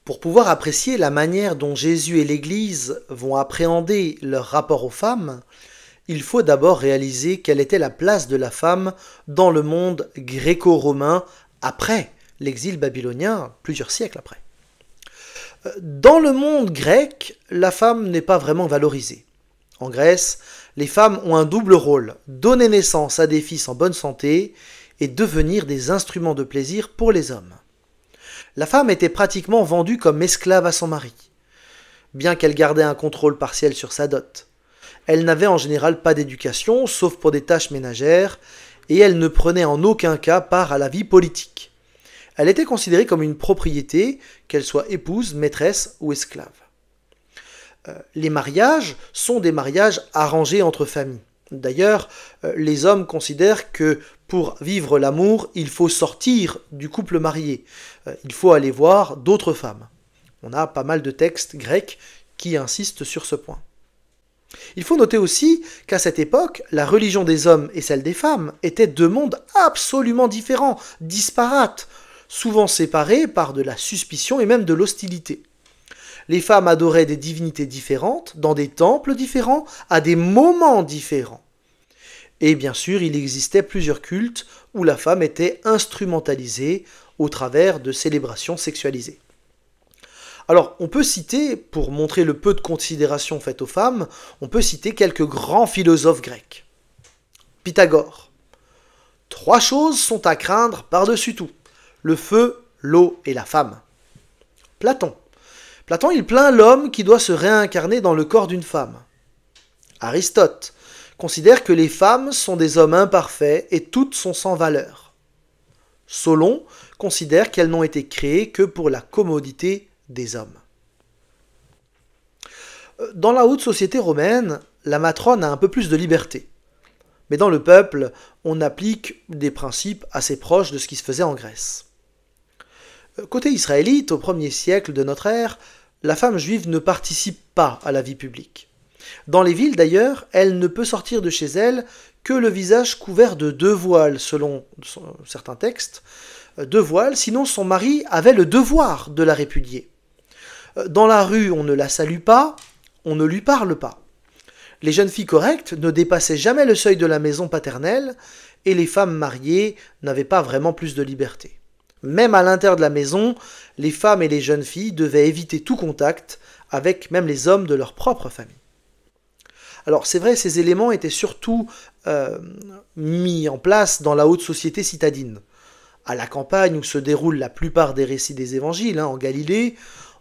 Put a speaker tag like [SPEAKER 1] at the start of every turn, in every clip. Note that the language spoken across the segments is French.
[SPEAKER 1] Pour pouvoir apprécier la manière dont Jésus et l'Église vont appréhender leur rapport aux femmes, il faut d'abord réaliser quelle était la place de la femme dans le monde gréco-romain après l'exil babylonien, plusieurs siècles après. Dans le monde grec, la femme n'est pas vraiment valorisée. En Grèce, les femmes ont un double rôle, donner naissance à des fils en bonne santé et devenir des instruments de plaisir pour les hommes. La femme était pratiquement vendue comme esclave à son mari, bien qu'elle gardait un contrôle partiel sur sa dot. Elle n'avait en général pas d'éducation, sauf pour des tâches ménagères, et elle ne prenait en aucun cas part à la vie politique. Elle était considérée comme une propriété, qu'elle soit épouse, maîtresse ou esclave. Les mariages sont des mariages arrangés entre familles. D'ailleurs, les hommes considèrent que pour vivre l'amour, il faut sortir du couple marié. Il faut aller voir d'autres femmes. On a pas mal de textes grecs qui insistent sur ce point. Il faut noter aussi qu'à cette époque, la religion des hommes et celle des femmes étaient deux mondes absolument différents, disparates, souvent séparés par de la suspicion et même de l'hostilité. Les femmes adoraient des divinités différentes, dans des temples différents, à des moments différents. Et bien sûr, il existait plusieurs cultes où la femme était instrumentalisée au travers de célébrations sexualisées. Alors, on peut citer, pour montrer le peu de considération faite aux femmes, on peut citer quelques grands philosophes grecs. Pythagore. 3 choses sont à craindre par-dessus tout: le feu, l'eau et la femme. Platon. Platon, il plaint l'homme qui doit se réincarner dans le corps d'une femme. Aristote considère que les femmes sont des hommes imparfaits et toutes sont sans valeur. Solon considère qu'elles n'ont été créées que pour la commodité des hommes. Dans la haute société romaine, la matrone a un peu plus de liberté. Mais dans le peuple, on applique des principes assez proches de ce qui se faisait en Grèce. Côté israélite, au 1er siècle de notre ère, la femme juive ne participe pas à la vie publique. Dans les villes d'ailleurs, elle ne peut sortir de chez elle que le visage couvert de 2 voiles, selon certains textes. 2 voiles, sinon son mari avait le devoir de la répudier. Dans la rue, on ne la salue pas, on ne lui parle pas. Les jeunes filles correctes ne dépassaient jamais le seuil de la maison paternelle, et les femmes mariées n'avaient pas vraiment plus de liberté. Même à l'intérieur de la maison, les femmes et les jeunes filles devaient éviter tout contact avec même les hommes de leur propre famille. Alors c'est vrai, ces éléments étaient surtout mis en place dans la haute société citadine. À la campagne où se déroulent la plupart des récits des évangiles, en Galilée,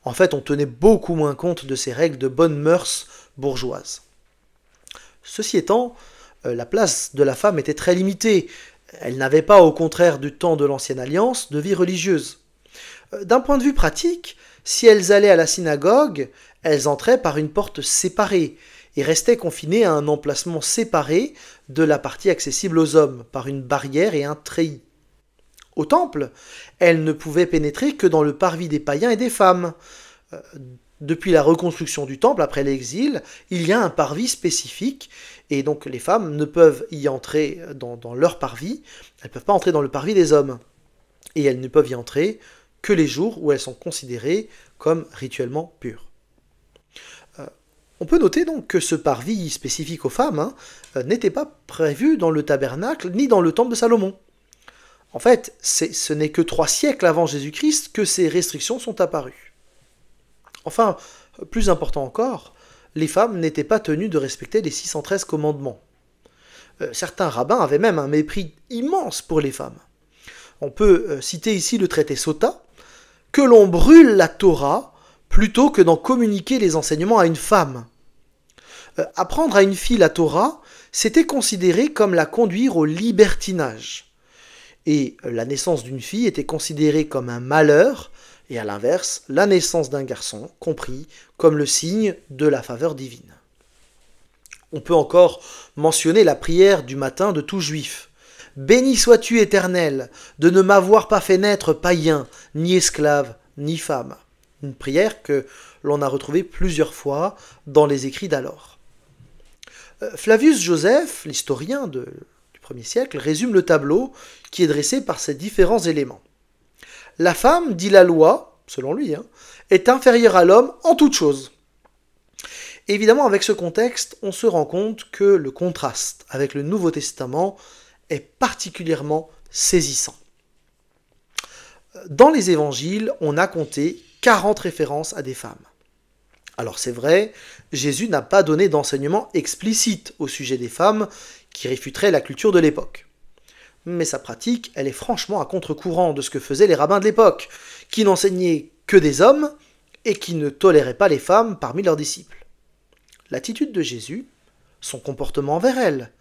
[SPEAKER 1] en fait on tenait beaucoup moins compte de ces règles de bonnes mœurs bourgeoises. Ceci étant, la place de la femme était très limitée. Elle n'avait pas, au contraire du temps de l'Ancienne Alliance, de vie religieuse. D'un point de vue pratique, si elles allaient à la synagogue, elles entraient par une porte séparée et restaient confinées à un emplacement séparé de la partie accessible aux hommes, par une barrière et un treillis. Au temple, elles ne pouvaient pénétrer que dans le parvis des païens et des femmes. Depuis la reconstruction du temple, après l'exil, il y a un parvis spécifique, et donc les femmes ne peuvent y entrer dans leur parvis, elles ne peuvent pas entrer dans le parvis des hommes. Et elles ne peuvent y entrer que les jours où elles sont considérées comme rituellement pures. On peut noter donc que ce parvis spécifique aux femmes n'était pas prévu dans le tabernacle ni dans le temple de Salomon. En fait, ce n'est que 3 siècles avant Jésus-Christ que ces restrictions sont apparues. Enfin, plus important encore, les femmes n'étaient pas tenues de respecter les 613 commandements. Certains rabbins avaient même un mépris immense pour les femmes. On peut citer ici le traité Sota, que l'on brûle la Torah plutôt que d'en communiquer les enseignements à une femme. Apprendre à une fille la Torah, c'était considéré comme la conduire au libertinage. Et la naissance d'une fille était considérée comme un malheur, et à l'inverse, la naissance d'un garçon, compris comme le signe de la faveur divine. On peut encore mentionner la prière du matin de tout juif. « Béni sois-tu, Éternel, de ne m'avoir pas fait naître païen, ni esclave, ni femme. » Une prière que l'on a retrouvée plusieurs fois dans les écrits d'alors. Flavius Joseph, l'historien du 1er siècle, résume le tableau qui est dressé par ces différents éléments. La femme, dit la loi, selon lui, est inférieur à l'homme en toute chose. Évidemment, avec ce contexte, on se rend compte que le contraste avec le Nouveau Testament est particulièrement saisissant. Dans les évangiles, on a compté 40 références à des femmes. Alors c'est vrai, Jésus n'a pas donné d'enseignement explicite au sujet des femmes qui réfuterait la culture de l'époque. Mais sa pratique, elle est franchement à contre-courant de ce que faisaient les rabbins de l'époque, qui n'enseignaient que des hommes et qui ne toléraient pas les femmes parmi leurs disciples. L'attitude de Jésus, son comportement envers elles,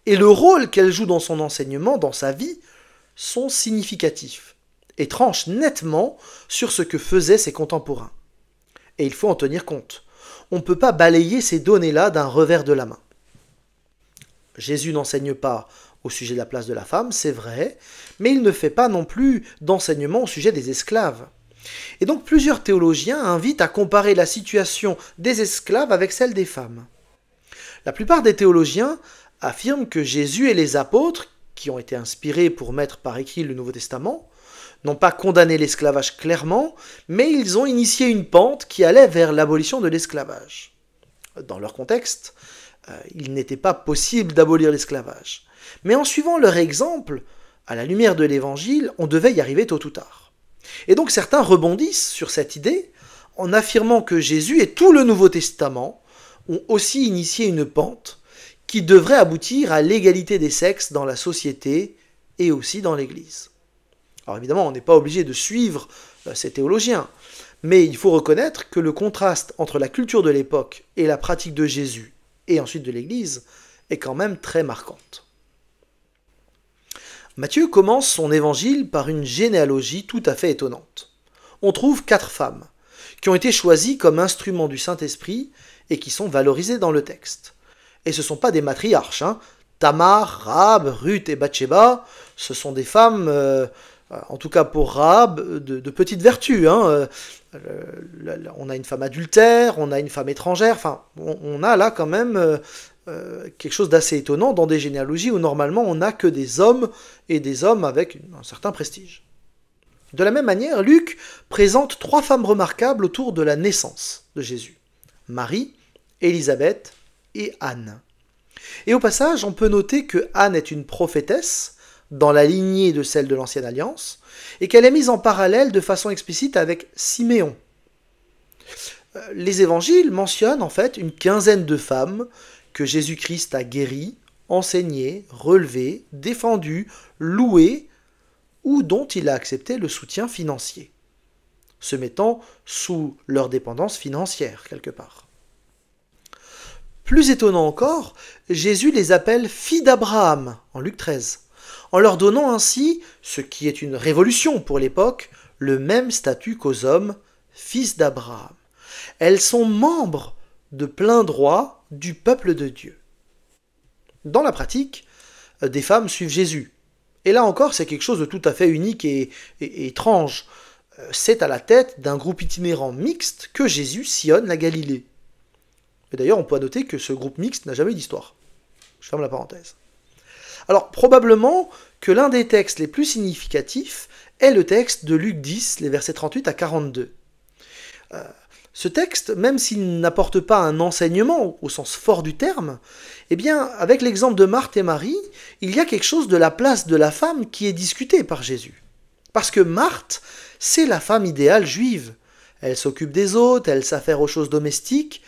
[SPEAKER 1] et le rôle qu'elle joue dans son enseignement, dans sa vie, sont significatifs et tranchent nettement sur ce que faisaient ses contemporains. Et il faut en tenir compte. On ne peut pas balayer ces données-là d'un revers de la main. Jésus n'enseigne pas au sujet de la place de la femme, c'est vrai, mais il ne fait pas non plus d'enseignement au sujet des esclaves. Et donc plusieurs théologiens invitent à comparer la situation des esclaves avec celle des femmes. La plupart des théologiens affirment que Jésus et les apôtres, qui ont été inspirés pour mettre par écrit le Nouveau Testament, n'ont pas condamné l'esclavage clairement, mais ils ont initié une pente qui allait vers l'abolition de l'esclavage. Dans leur contexte, il n'était pas possible d'abolir l'esclavage. Mais en suivant leur exemple, à la lumière de l'Évangile, on devait y arriver tôt ou tard. Et donc certains rebondissent sur cette idée en affirmant que Jésus et tout le Nouveau Testament ont aussi initié une pente qui devrait aboutir à l'égalité des sexes dans la société et aussi dans l'Église. Alors évidemment, on n'est pas obligé de suivre ces théologiens, mais il faut reconnaître que le contraste entre la culture de l'époque et la pratique de Jésus et ensuite de l'Église est quand même très marquante. Matthieu commence son évangile par une généalogie tout à fait étonnante. On trouve 4 femmes qui ont été choisies comme instruments du Saint-Esprit et qui sont valorisées dans le texte. Et ce ne sont pas des matriarches. Tamar, Rahab, Ruth et Bathsheba, ce sont des femmes, en tout cas pour Rahab, de petite vertu. On a une femme adultère, on a une femme étrangère, enfin, on a là quand même quelque chose d'assez étonnant dans des généalogies où normalement on n'a que des hommes et des hommes avec un certain prestige. De la même manière, Luc présente 3 femmes remarquables autour de la naissance de Jésus. Marie, Élisabeth et Anne. Et au passage, on peut noter que Anne est une prophétesse dans la lignée de celle de l'Ancienne Alliance et qu'elle est mise en parallèle de façon explicite avec Siméon. Les évangiles mentionnent en fait une quinzaine de femmes que Jésus-Christ a guéries, enseignées, relevées, défendues, louées ou dont il a accepté le soutien financier, se mettant sous leur dépendance financière quelque part. Plus étonnant encore, Jésus les appelle filles d'Abraham en Luc 13, en leur donnant ainsi, ce qui est une révolution pour l'époque, le même statut qu'aux hommes, fils d'Abraham. Elles sont membres de plein droit du peuple de Dieu. Dans la pratique, des femmes suivent Jésus. Et là encore, c'est quelque chose de tout à fait unique et étrange. C'est à la tête d'un groupe itinérant mixte que Jésus sillonne la Galilée. Et d'ailleurs, on peut noter que ce groupe mixte n'a jamais eu d'histoire. Je ferme la parenthèse. Alors, probablement que l'un des textes les plus significatifs est le texte de Luc 10, les versets 38 à 42. Ce texte, même s'il n'apporte pas un enseignement au sens fort du terme, eh bien, avec l'exemple de Marthe et Marie, il y a quelque chose de la place de la femme qui est discuté par Jésus. Parce que Marthe, c'est la femme idéale juive. Elle s'occupe des autres, elle s'affaire aux choses domestiques,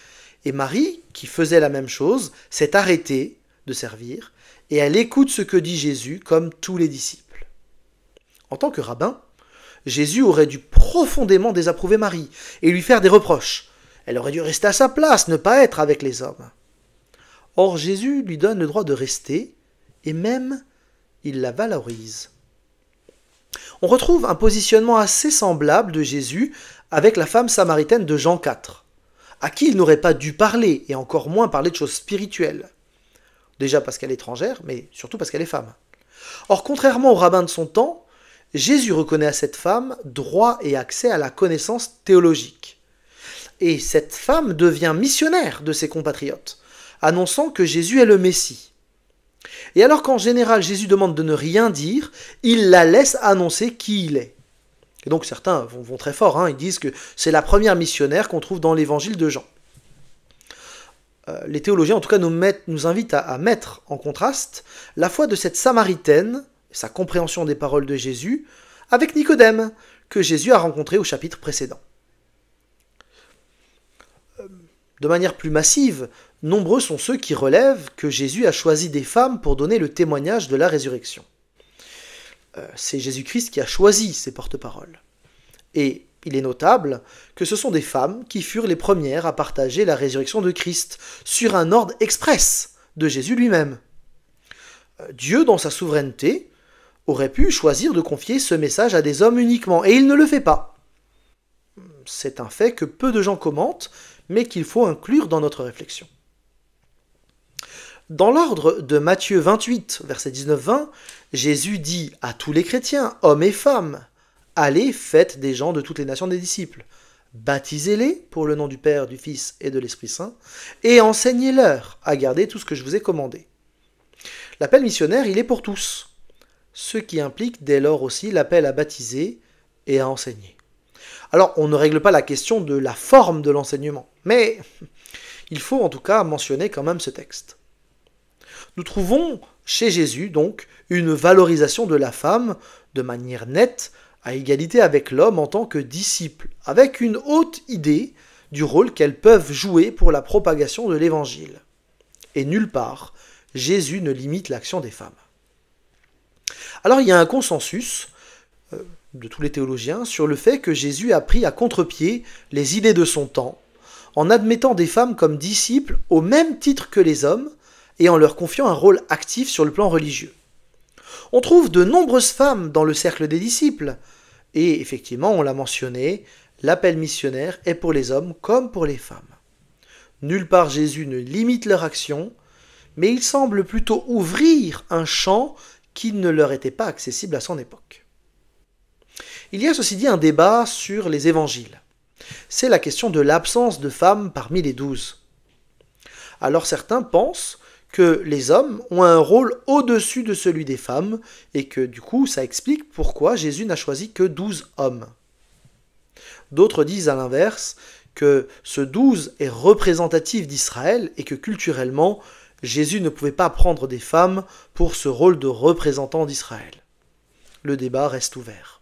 [SPEAKER 1] et Marie, qui faisait la même chose, s'est arrêtée de servir, et elle écoute ce que dit Jésus comme tous les disciples. En tant que rabbin, Jésus aurait dû profondément désapprouver Marie et lui faire des reproches. Elle aurait dû rester à sa place, ne pas être avec les hommes. Or Jésus lui donne le droit de rester, et même il la valorise. On retrouve un positionnement assez semblable de Jésus avec la femme samaritaine de Jean 4, à qui il n'aurait pas dû parler, et encore moins parler de choses spirituelles. Déjà parce qu'elle est étrangère, mais surtout parce qu'elle est femme. Or, contrairement aux rabbins de son temps, Jésus reconnaît à cette femme droit et accès à la connaissance théologique. Et cette femme devient missionnaire de ses compatriotes, annonçant que Jésus est le Messie. Et alors qu'en général Jésus demande de ne rien dire, il la laisse annoncer qui il est. Et donc certains vont très fort, hein, ils disent que c'est la première missionnaire qu'on trouve dans l'évangile de Jean. Les théologiens en tout cas nous invitent à mettre en contraste la foi de cette Samaritaine, sa compréhension des paroles de Jésus, avec Nicodème, que Jésus a rencontré au chapitre précédent. De manière plus massive, nombreux sont ceux qui relèvent que Jésus a choisi des femmes pour donner le témoignage de la résurrection. C'est Jésus-Christ qui a choisi ces porte-paroles. Et il est notable que ce sont des femmes qui furent les premières à partager la résurrection de Christ sur un ordre express de Jésus lui-même. Dieu, dans sa souveraineté, aurait pu choisir de confier ce message à des hommes uniquement, et il ne le fait pas. C'est un fait que peu de gens commentent, mais qu'il faut inclure dans notre réflexion. Dans l'ordre de Matthieu 28, verset 19-20, Jésus dit à tous les chrétiens, hommes et femmes, « Allez, faites des gens de toutes les nations des disciples, baptisez-les pour le nom du Père, du Fils et de l'Esprit Saint, et enseignez-leur à garder tout ce que je vous ai commandé. » L'appel missionnaire, il est pour tous, ce qui implique dès lors aussi l'appel à baptiser et à enseigner. Alors, on ne règle pas la question de la forme de l'enseignement, mais il faut en tout cas mentionner quand même ce texte. Nous trouvons chez Jésus, donc, une valorisation de la femme de manière nette, à égalité avec l'homme en tant que disciple, avec une haute idée du rôle qu'elles peuvent jouer pour la propagation de l'Évangile. Et nulle part, Jésus ne limite l'action des femmes. Alors il y a un consensus de tous les théologiens sur le fait que Jésus a pris à contre-pied les idées de son temps, en admettant des femmes comme disciples au même titre que les hommes, et en leur confiant un rôle actif sur le plan religieux. On trouve de nombreuses femmes dans le cercle des disciples, et effectivement, on l'a mentionné, l'appel missionnaire est pour les hommes comme pour les femmes. Nulle part Jésus ne limite leur action, mais il semble plutôt ouvrir un champ qui ne leur était pas accessible à son époque. Il y a ceci dit un débat sur les évangiles. C'est la question de l'absence de femmes parmi les 12. Alors certains pensent que les hommes ont un rôle au-dessus de celui des femmes, et que du coup ça explique pourquoi Jésus n'a choisi que 12 hommes. D'autres disent à l'inverse que ce 12 est représentatif d'Israël, et que culturellement, Jésus ne pouvait pas prendre des femmes pour ce rôle de représentant d'Israël. Le débat reste ouvert.